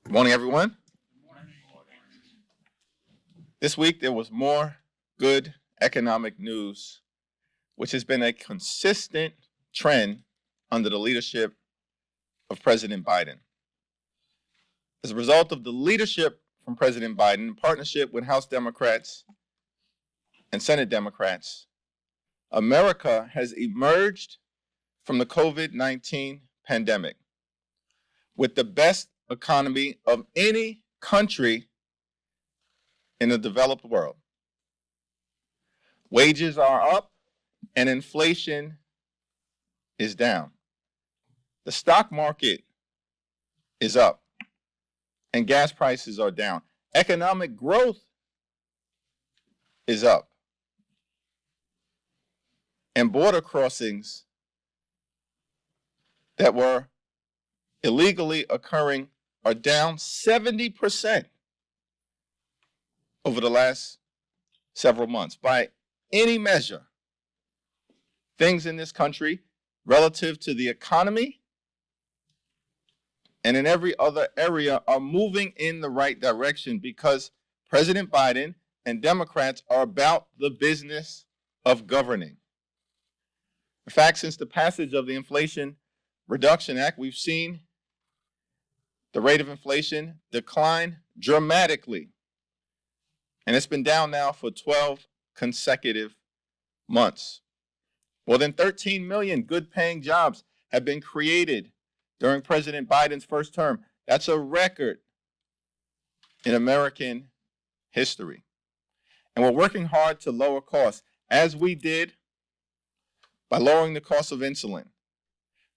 Good morning, everyone. This week, there was more good economic news, which has been a consistent trend under the leadership of President Biden. As a result of the leadership from President Biden, in partnership with House Democrats and Senate Democrats, America has emerged from the COVID-19 pandemic with the best economy of any country in the developed world. Wages are up and inflation is down. The stock market is up and gas prices are down. Economic growth is up. And border crossings that were illegally occurring are down 70% over the last several months. By any measure, things in this country relative to the economy and in every other area are moving in the right direction because President Biden and Democrats are about the business of governing. In fact, since the passage of the Inflation Reduction Act, we've seen the rate of inflation decline dramatically. And it's been down now for 12 consecutive months. More than 13 million good-paying jobs have been created during President Biden's first term. That's a record in American history. And we're working hard to lower costs, as we did by lowering the cost of insulin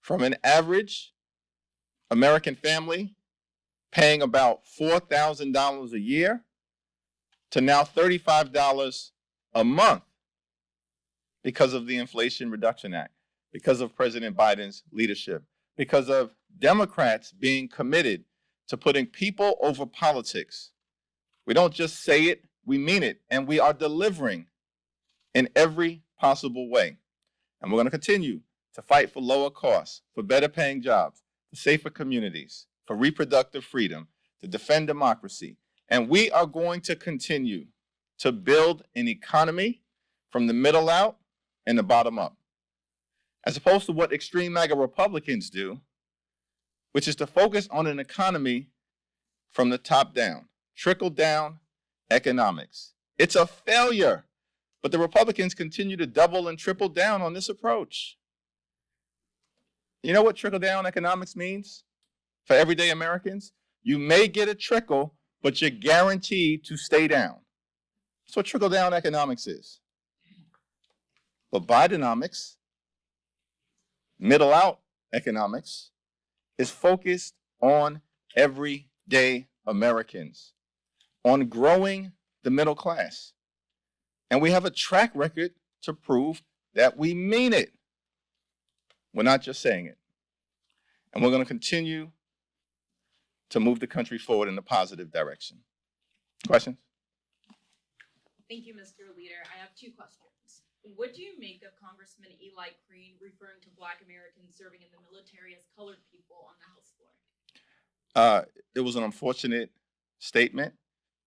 from an average American family paying about $4,000 a year to now $35 a month because of the Inflation Reduction Act, because of President Biden's leadership, because of Democrats being committed to putting people over politics. We don't just say it, we mean it, and we are delivering in every possible way. And we're going to continue to fight for lower costs, for better paying jobs, for safer communities, for reproductive freedom, to defend democracy. And we are going to continue to build an economy from the middle out and the bottom up, as opposed to what extreme MAGA Republicans do, which is to focus on an economy from the top down, trickle-down economics. It's a failure, but the Republicans continue to double and triple down on this approach. You know what trickle-down economics means for everyday Americans? You may get a trickle, but you're guaranteed to stay down. That's what trickle-down economics is. But Bidenomics, middle-out economics, is focused on everyday Americans, on growing the middle class. And we have a track record to prove that we mean it. We're not just saying it. And we're going to continue to move the country forward in a positive direction. Questions? Thank you, Mr. Leader. I have two questions. What do you make of Congressman Eli Green referring to Black Americans serving in the military as colored people on the House floor? It was an unfortunate statement.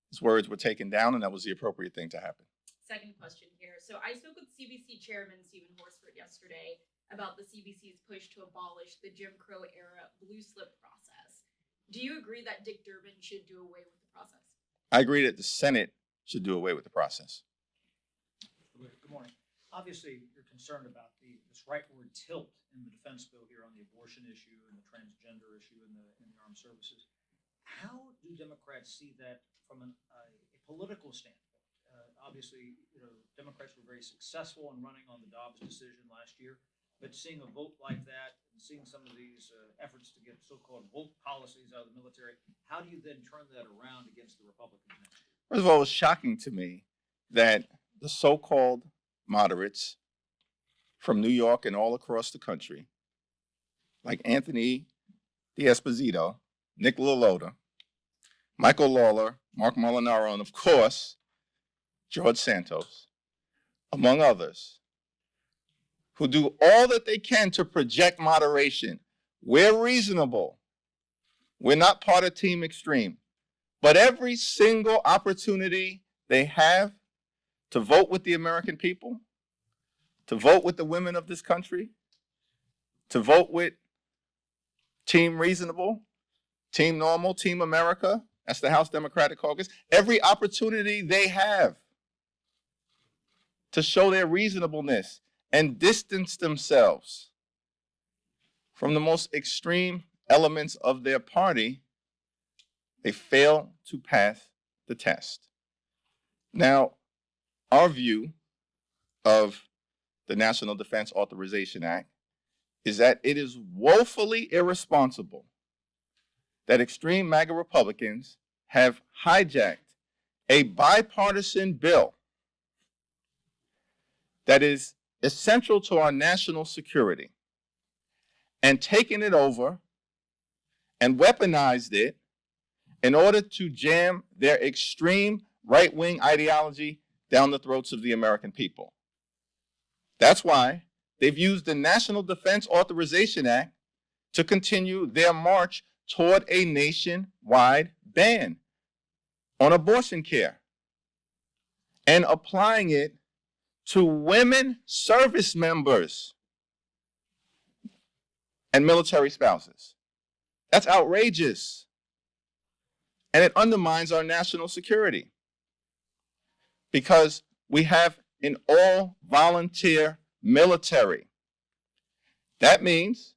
His words were taken down, and that was the appropriate thing to happen. Second question here. So I spoke with CBC Chairman Stephen Horsford yesterday about the CBC's push to abolish the Jim Crow era blue slip process. Do you agree that Dick Durbin should do away with the process? I agree that the Senate should do away with the process. Good morning. Obviously, you're concerned about this rightward tilt in the defense bill here on the abortion issue and the transgender issue in the armed services. How do Democrats see that from a political standpoint? Obviously, Democrats were very successful in running on the Dobbs decision last year, but seeing a vote like that and seeing some of these efforts to get so-called woke policies out of the military, how do you then turn that around against the Republicans next year? First of all, it was shocking to me that the so-called moderates from New York and all across the country, like Anthony D'Esposito, Nick LaLota, Michael Lawler, Mark Molinaro, and of course, George Santos, among others, who do all that they can to project moderation where reasonable, We're not part of Team Extreme. But every single opportunity they have to vote with the American people, to vote with the women of this country, to vote with Team Reasonable, Team Normal, Team America, that's the House Democratic Caucus, every opportunity they have to show their reasonableness and distance themselves from the most extreme elements of their party, they fail to pass the test. Now, our view of the National Defense Authorization Act is that it is woefully irresponsible that extreme MAGA Republicans have hijacked a bipartisan bill that is essential to our national security and taken it over and weaponized it in order to jam their extreme right-wing ideology down the throats of the American people. That's why they've used the National Defense Authorization Act to continue their march toward a nationwide ban on abortion care and applying it to women service members and military spouses. That's outrageous. And it undermines our national security because we have an all-volunteer military. That means,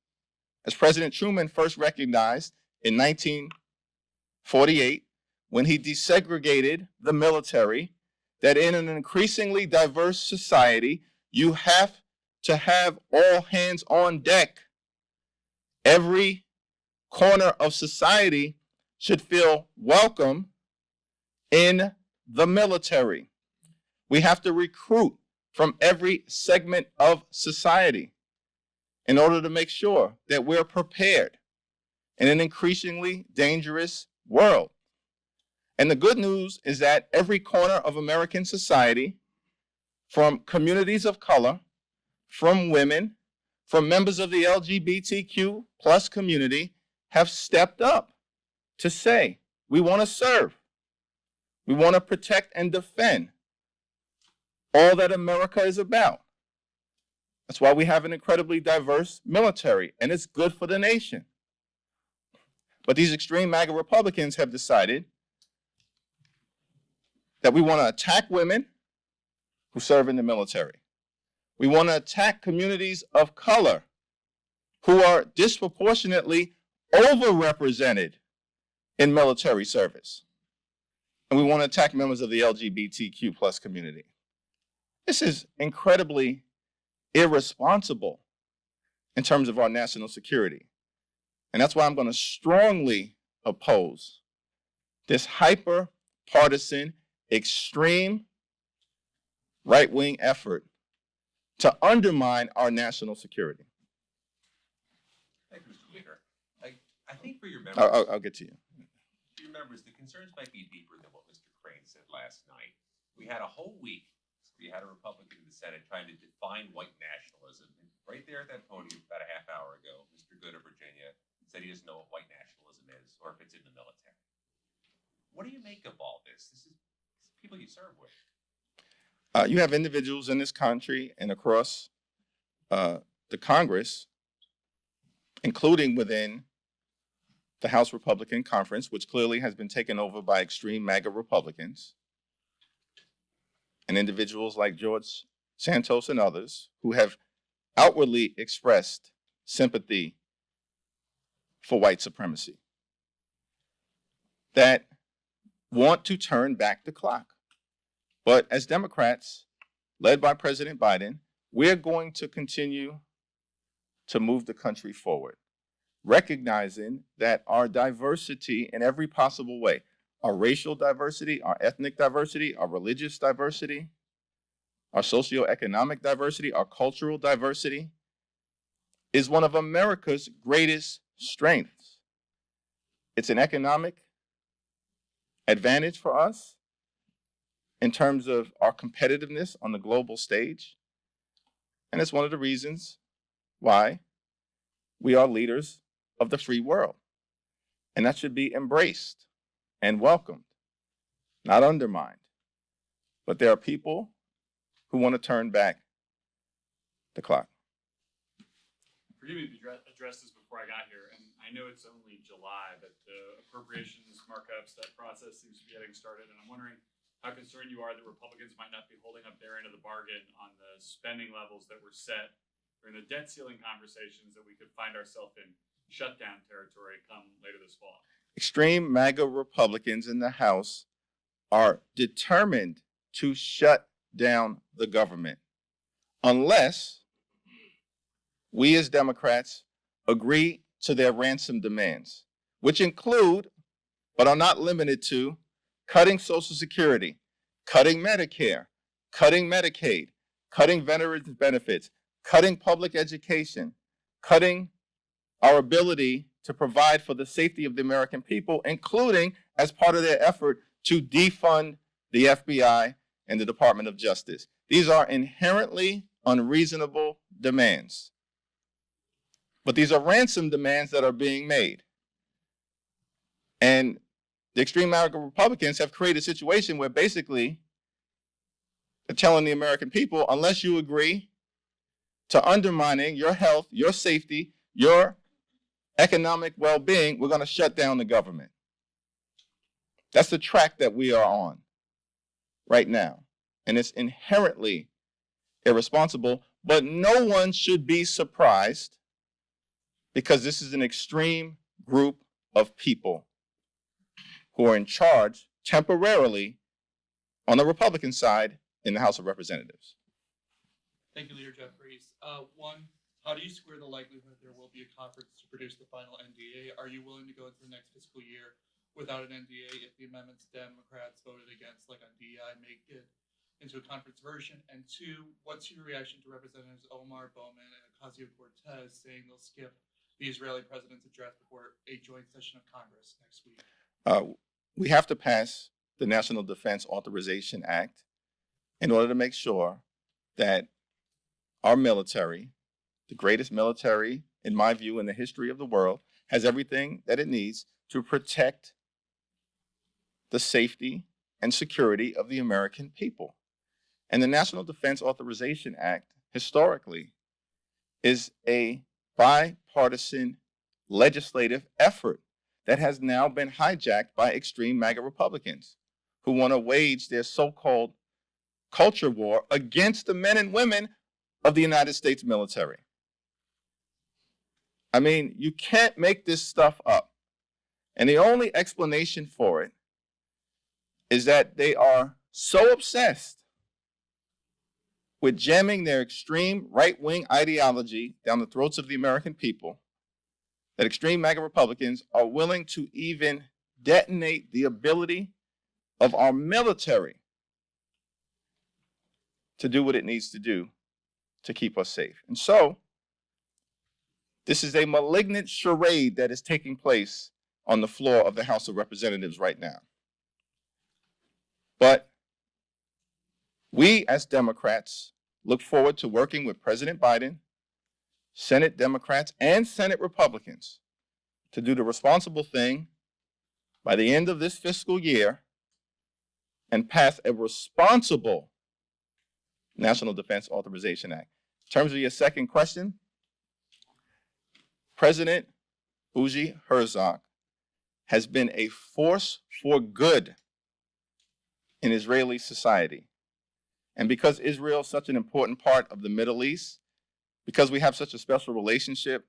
as President Truman first recognized in 1948, when he desegregated the military, that in an increasingly diverse society, you have to have all hands on deck. Every corner of society should feel welcome in the military. We have to recruit from every segment of society in order to make sure that we're prepared in an increasingly dangerous world. And the good news is that every corner of American society, from communities of color, from women, from members of the LGBTQ plus community, have stepped up to say, we want to serve. We want to protect and defend all that America is about. That's why we have an incredibly diverse military, and it's good for the nation. But these extreme MAGA Republicans have decided that we want to attack women who serve in the military. We want to attack communities of color who are disproportionately overrepresented in military service. And we want to attack members of the LGBTQ plus community. This is incredibly irresponsible in terms of our national security. And that's why I'm going to strongly oppose this hyper-partisan, extreme right-wing effort to undermine our national security. Thank you, Mr. Leader. I think for your members, I'll get to you. for your members, the concerns might be deeper than what Mr. Crane said last night. We had a whole week. We had a Republican in the Senate trying to define white nationalism. And right there at that podium about a half hour ago, Mr. Good of Virginia said he doesn't know what white nationalism is or if it's in the military. What do you make of all this? This is people you serve with. You have individuals in this country and across the Congress, including within the House Republican Conference, which clearly has been taken over by extreme MAGA Republicans, and individuals like George Santos and others who have outwardly expressed sympathy for white supremacy, that want to turn back the clock. But as Democrats, led by President Biden, we're going to continue to move the country forward, recognizing that our diversity in every possible way, our racial diversity, our ethnic diversity, our religious diversity, our socioeconomic diversity, our cultural diversity, is one of America's greatest strengths. It's an economic advantage for us in terms of our competitiveness on the global stage. And it's one of the reasons why we are leaders of the free world. And that should be embraced and welcomed, not undermined. But there are people who want to turn back the clock. Forgive me to address this before I got here, and I know it's only July, but the appropriations markups, that process seems to be getting started, and I'm wondering how concerned you are that Republicans might not be holding up their end of the bargain on the spending levels that were set during the debt ceiling conversations, that we could find ourselves in shutdown territory come later this fall. Extreme MAGA Republicans in the House are determined to shut down the government unless we as Democrats agree to their ransom demands, which include, but are not limited to, cutting Social Security, cutting Medicare, cutting Medicaid, cutting veterans benefits, cutting public education, cutting our ability to provide for the safety of the American people, including as part of their effort to defund the FBI and the Department of Justice. These are inherently unreasonable demands. But these are ransom demands that are being made. And the extreme MAGA Republicans have created a situation where basically they're telling the American people, unless you agree to undermining your health, your safety, your economic well-being, we're going to shut down the government. That's the track that we are on right now. And it's inherently irresponsible, but no one should be surprised because this is an extreme group of people who are in charge temporarily on the Republican side in the House of Representatives. Thank you, Leader Jeffries. One, how do you square the likelihood there will be a conference to produce the final NDAA? Are you willing to go into the next fiscal year without an NDAA if the amendments Democrats voted against, like on DEI, make it into a conference version? And two, what's your reaction to Representatives Omar Bowman and Ocasio-Cortez saying they'll skip the Israeli president's address before a joint session of Congress next week? We have to pass the National Defense Authorization Act in order to make sure that our military, the greatest military, in my view, in the history of the world, has everything that it needs to protect the safety and security of the American people. And the National Defense Authorization Act, historically, is a bipartisan legislative effort that has now been hijacked by extreme MAGA Republicans who want to wage their so-called culture war against the men and women of the United States military. I mean, you can't make this stuff up. And the only explanation for it is that they are so obsessed with jamming their extreme right-wing ideology down the throats of the American people that extreme MAGA Republicans are willing to even detonate the ability of our military to do what it needs to do to keep us safe. And so, this is a malignant charade that is taking place on the floor of the House of Representatives right now. But we as Democrats look forward to working with President Biden, Senate Democrats, and Senate Republicans to do the responsible thing by the end of this fiscal year and pass a responsible National Defense Authorization Act. In terms of your second question, President Bougie Herzog has been a force for good in Israeli society. And because Israel is such an important part of the Middle East, because we have such a special relationship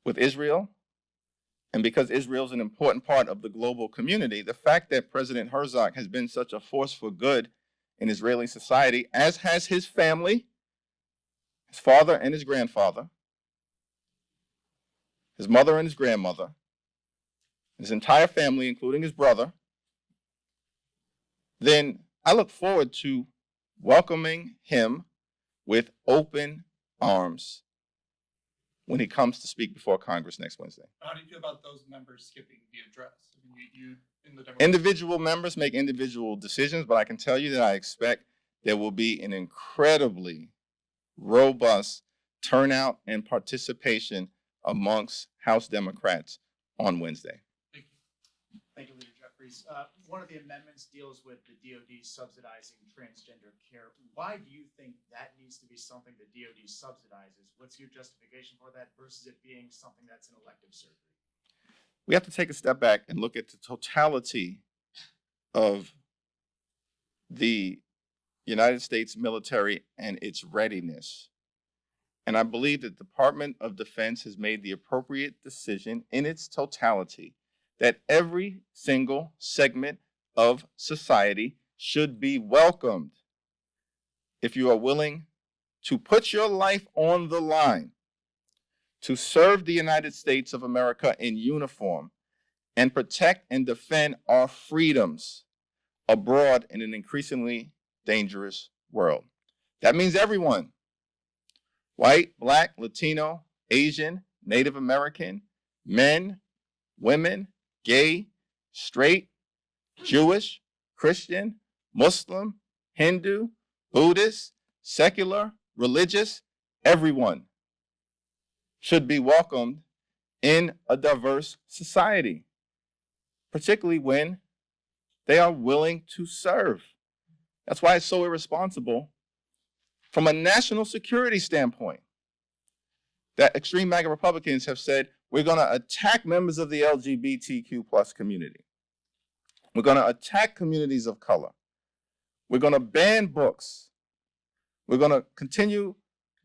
with Israel, and because Israel is an important part of the global community, the fact that President Herzog has been such a force for good in Israeli society, as has his family, his father and his grandfather, his mother and his grandmother, his entire family, including his brother, then I look forward to welcoming him with open arms when he comes to speak before Congress next Wednesday. How do you feel about those members skipping the address? I mean, you in the Democratic Individual members make individual decisions, but I can tell you that I expect there will be an incredibly robust turnout and participation amongst House Democrats on Wednesday. Thank you. Thank you, Leader Jeffries. One of the amendments deals with the DoD subsidizing transgender care. Why do you think that needs to be something the DoD subsidizes? What's your justification for that versus it being something that's an elective surgery? We have to take a step back and look at the totality of the United States military and its readiness. And I believe the Department of Defense has made the appropriate decision in its totality that every single segment of society should be welcomed if you are willing to put your life on the line to serve the United States of America in uniform and protect and defend our freedoms abroad in an increasingly dangerous world. That means everyone: white, black, Latino, Asian, Native American, men, women, gay, straight, Jewish, Christian, Muslim, Hindu, Buddhist, secular, religious. Everyone should be welcomed in a diverse society, particularly when they are willing to serve. That's why it's so irresponsible from a national security standpoint that extreme MAGA Republicans have said, we're going to attack members of the LGBTQ plus community. We're going to attack communities of color. We're going to ban books. We're going to continue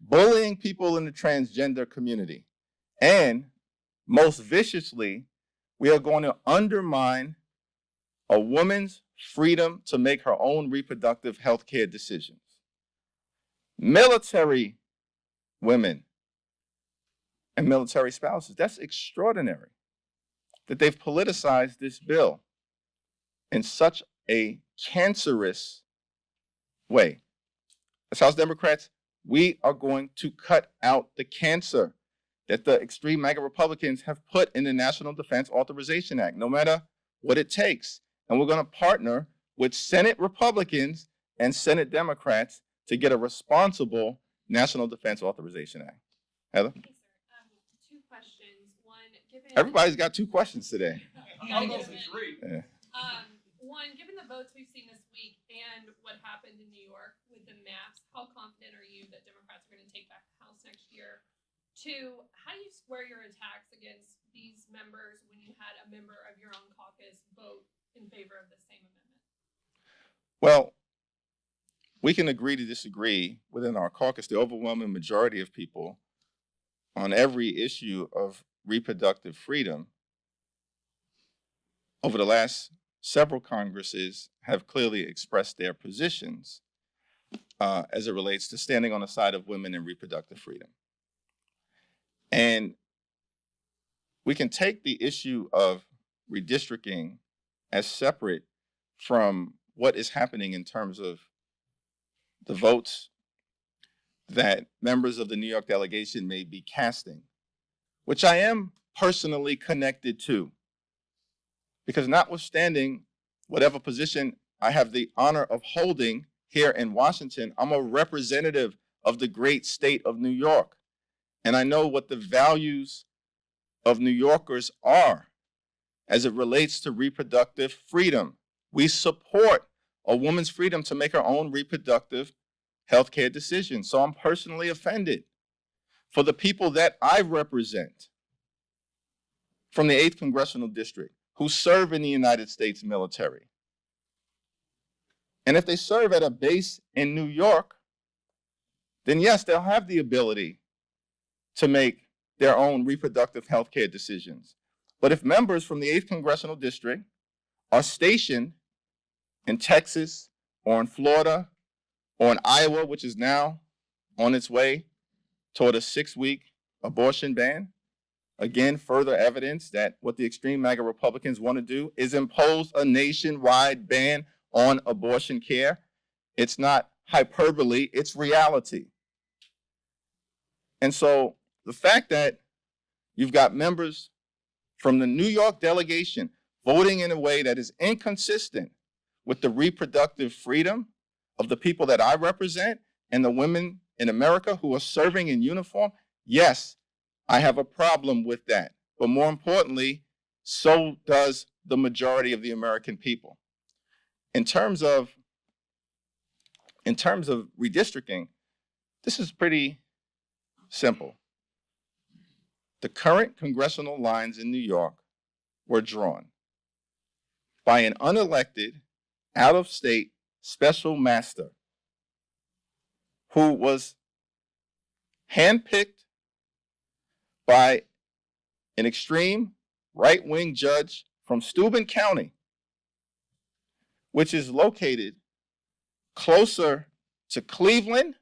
bullying people in the transgender community. And most viciously, we are going to undermine a woman's freedom to make her own reproductive health care decisions. Military women and military spouses, that's extraordinary that they've politicized this bill in such a cancerous way. As House Democrats, we are going to cut out the cancer that the extreme MAGA Republicans have put in the National Defense Authorization Act, no matter what it takes. And we're going to partner with Senate Republicans and Senate Democrats to get a responsible National Defense Authorization Act. Heather? Hey, sir. Two questions. One, given Everybody's got 2 questions today. I'll go for 3. Yeah. one, given the votes we've seen this week and what happened in New York with the maps, how confident are you that Democrats are going to take back the House next year? 2, how do you square your attacks against these members when you had a member of your own caucus vote in favor of the same amendment? Well, we can agree to disagree within our caucus. The overwhelming majority of people on every issue of reproductive freedom over the last several Congresses have clearly expressed their positions as it relates to standing on the side of women and reproductive freedom. And we can take the issue of redistricting as separate from what is happening in terms of the votes that members of the New York delegation may be casting, which I am personally connected to. Because notwithstanding whatever position I have the honor of holding here in Washington, I'm a representative of the great state of New York. And I know what the values of New Yorkers are as it relates to reproductive freedom. We support a woman's freedom to make her own reproductive healthcare decisions. So I'm personally offended for the people that I represent from the 8th Congressional District who serve in the United States military. And if they serve at a base in New York, then yes, they'll have the ability to make their own reproductive health care decisions. But if members from the 8th Congressional District are stationed in Texas or in Florida or in Iowa, which is now on its way toward a 6-week abortion ban, again, further evidence that what the extreme MAGA Republicans want to do is impose a nationwide ban on abortion care. It's not hyperbole, it's reality. And so the fact that you've got members from the New York delegation voting in a way that is inconsistent with the reproductive freedom of the people that I represent and the women in America who are serving in uniform, yes, I have a problem with that. But more importantly, so does the majority of the American people. In terms of redistricting, this is pretty simple. The current congressional lines in New York were drawn by an unelected, out-of-state special master who was handpicked by an extreme right-wing judge from Steuben County, which is located closer to Cleveland,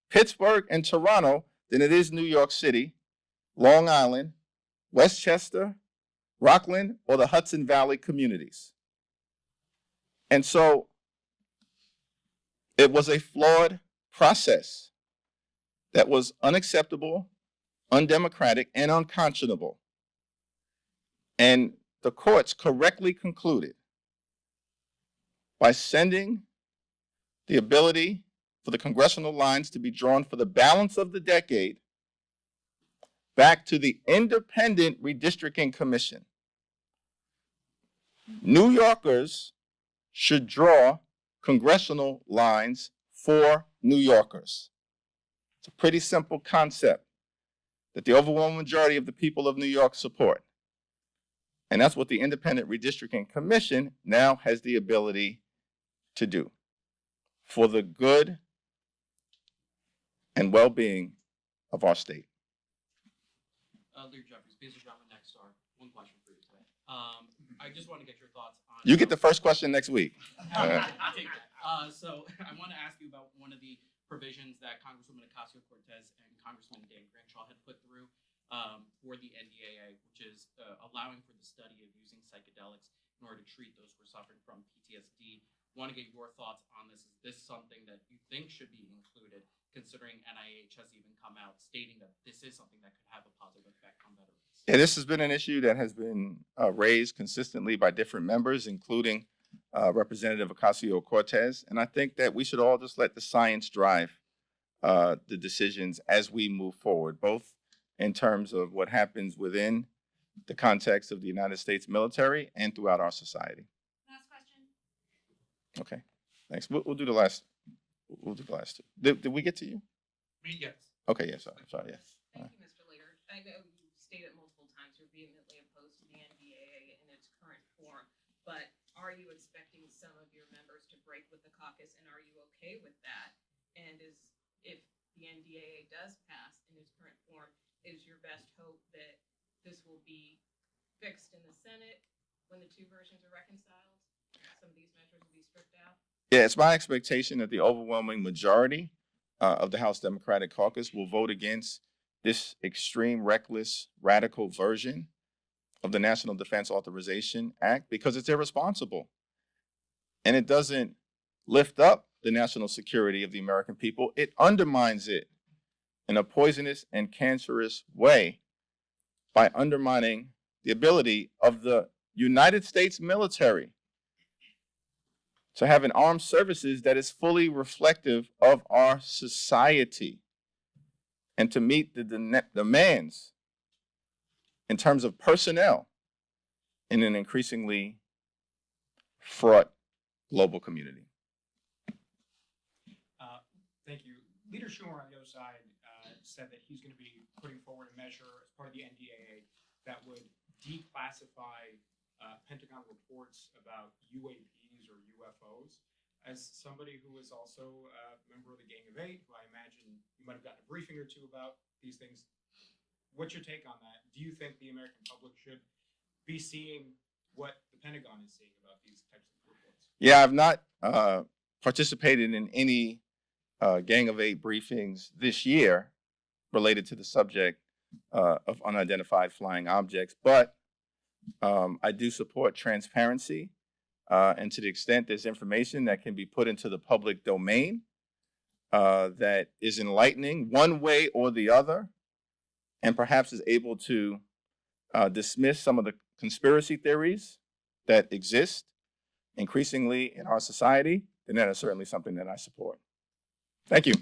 Pittsburgh, and Toronto than it is New York City, Long Island, Westchester, Rockland, or the Hudson Valley communities. And so it was a flawed process that was unacceptable, undemocratic, and unconscionable. And the courts correctly concluded by sending the ability for the congressional lines to be drawn for the balance of the decade back to the Independent Redistricting Commission. New Yorkers should draw congressional lines for New Yorkers. It's a pretty simple concept that the overwhelming majority of the people of New York support. And that's what the Independent Redistricting Commission now has the ability to do for the good and well-being of our state. Leader Jeffries, Business Drama Next Star. One question for you today. I just want to get your thoughts on. You get the first question next week. I'll take that. So I want to ask you about one of the provisions that Congresswoman Ocasio-Cortez and Congressman Dan Crenshaw had put through for the NDAA, which is allowing for the study of using psychedelics in order to treat those who are suffering from PTSD. Want to get your thoughts on this. Is this something that you think should be included, considering NIH has even come out stating that this is something that could have a positive effect on veterans? Yeah, this has been an issue that has been raised consistently by different members, including Representative Ocasio-Cortez. And I think that we should all just let the science drive the decisions as we move forward, both in terms of what happens within the context of the United States military and throughout our society. Last question. Okay, thanks. We'll do the last. We'll do the last two. Did we get to you? Me, yes. Okay, yes, I'm sorry, yes. Thank you, Mr. Leader. I know you stated multiple times you're vehemently opposed to the NDAA in its current form, but are you expecting some of your members to break with the caucus, and are you okay with that? And if the NDAA does pass in its current form, is your best hope that this will be fixed in the Senate when the two versions are reconciled? Some of these measures will be stripped out? Yeah, it's my expectation that the overwhelming majority of the House Democratic Caucus will vote against this extreme, reckless, radical version of the National Defense Authorization Act because it's irresponsible. And it doesn't lift up the national security of the American people. It undermines it in a poisonous and cancerous way by undermining the ability of the United States military to have an armed services that is fully reflective of our society and to meet the demands in terms of personnel in an increasingly fraught global community. Thank you. Leader Schumer on the other side said that he's going to be putting forward a measure as part of the NDAA that would declassify Pentagon reports about UAPs or UFOs. As somebody who is also a member of the Gang of Eight, who I imagine you might have gotten a briefing or two about these things, what's your take on that? Do you think the American public should be seeing what the Pentagon is seeing about these types of reports? Yeah, I've not participated in any Gang of Eight briefings this year related to the subject of unidentified flying objects, but I do support transparency, and to the extent there's information that can be put into the public domain that is enlightening one way or the other, and perhaps is able to dismiss some of the conspiracy theories that exist increasingly in our society, then that is certainly something that I support. Thank you.